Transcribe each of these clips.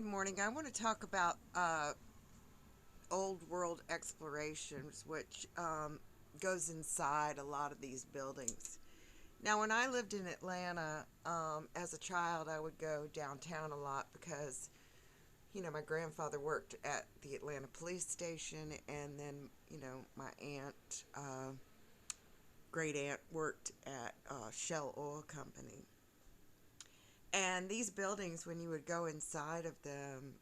Good morning. I want to talk about old world explorations, which goes inside a lot of these buildings. Now, when I lived in Atlanta as a child, I would go downtown a lot because, my grandfather worked at the Atlanta police station, and then, my great aunt worked at Shell Oil Company. And these buildings, when you would go inside of them,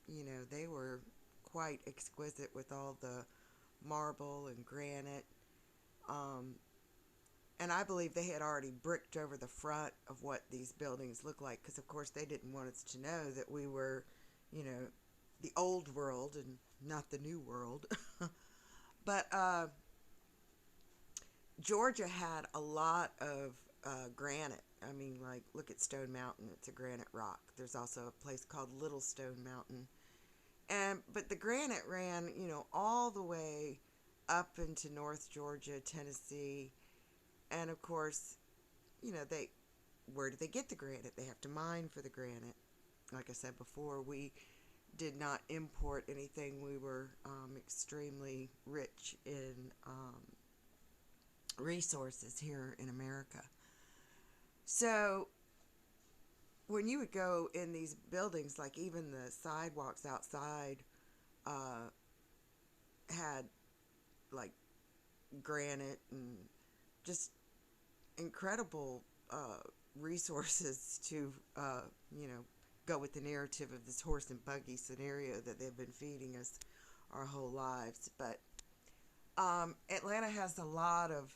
they were quite exquisite with all the marble and granite. Um, and I believe they had already bricked over the front of what these buildings look like because, of course, they didn't want us to know that we were, you know, the old world and not the new world. But Georgia had a lot of granite. I mean, like, look at Stone Mountain, it's a granite rock. There's also a place called Little Stone Mountain. But the granite ran, all the way up into North Georgia, Tennessee, and of course, they where do they get the granite? They have to mine for the granite. Like I said before, we did not import anything. We were extremely rich in resources here in America. So when you would go in these buildings, like even the sidewalks outside uh, had like granite and just incredible resources to, you know, go with the narrative of this horse and buggy scenario that they've been feeding us our whole lives. But Atlanta has a lot of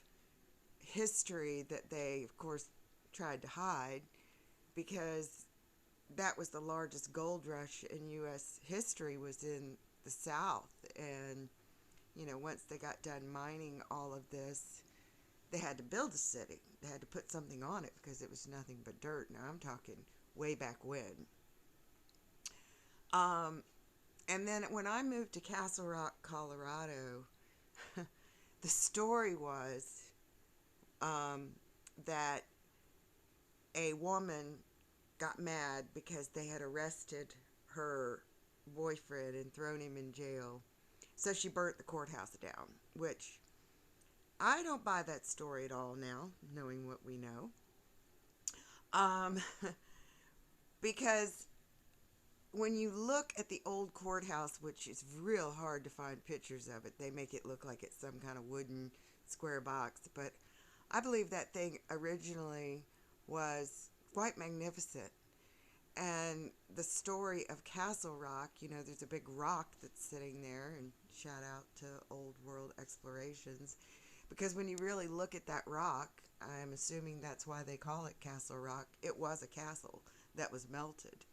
history that they, of course, tried to hide because that was the largest gold rush in U.S. history was in the South. And, once they got done mining all of this, they had to build a city. They had to put something on it because it was nothing but dirt. Now I'm talking way back when. Um, and then when I moved to Castle Rock, Colorado, the story was um, that a woman got mad because they had arrested her boyfriend and thrown him in jail. So she burnt the courthouse down, which I don't buy that story at all now, knowing what we know. Um, because when you look at the old courthouse, which is real hard to find pictures of it, they make it look like it's some kind of wooden square box. But I believe that thing originally was quite magnificent. And the story of Castle Rock, there's a big rock that's sitting there, and shout out to Old World Explorations. Because when you really look at that rock, I'm assuming that's why they call it Castle Rock, it was a castle that was melted.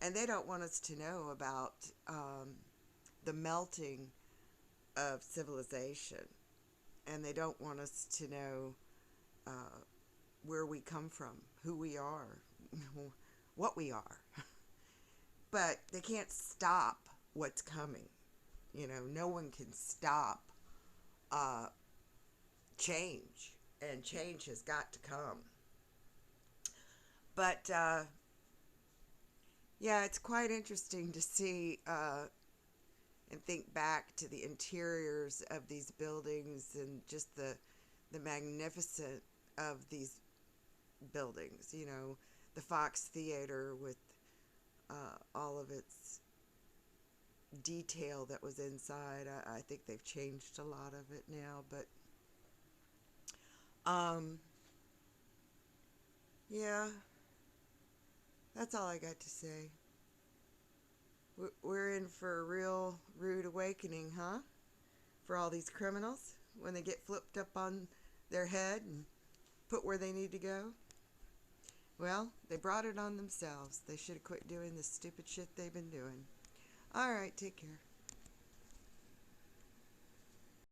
And they don't want us to know about the melting of civilization. And they don't want us to know uh, where we come from, who we are, what we are. But they can't stop what's coming. No one can stop uh, change, and change has got to come. But yeah, it's quite interesting to see and think back to the interiors of these buildings and just the magnificence of these buildings. The Fox Theater with all of its detail that was inside. I think they've changed a lot of it now, but um, yeah, that's all I got to say. We're in for a real rude awakening, huh? For all these criminals when they get flipped up on their head and put where they need to go. Well, they brought it on themselves. They should have quit doing this stupid shit they've been doing. All right, take care.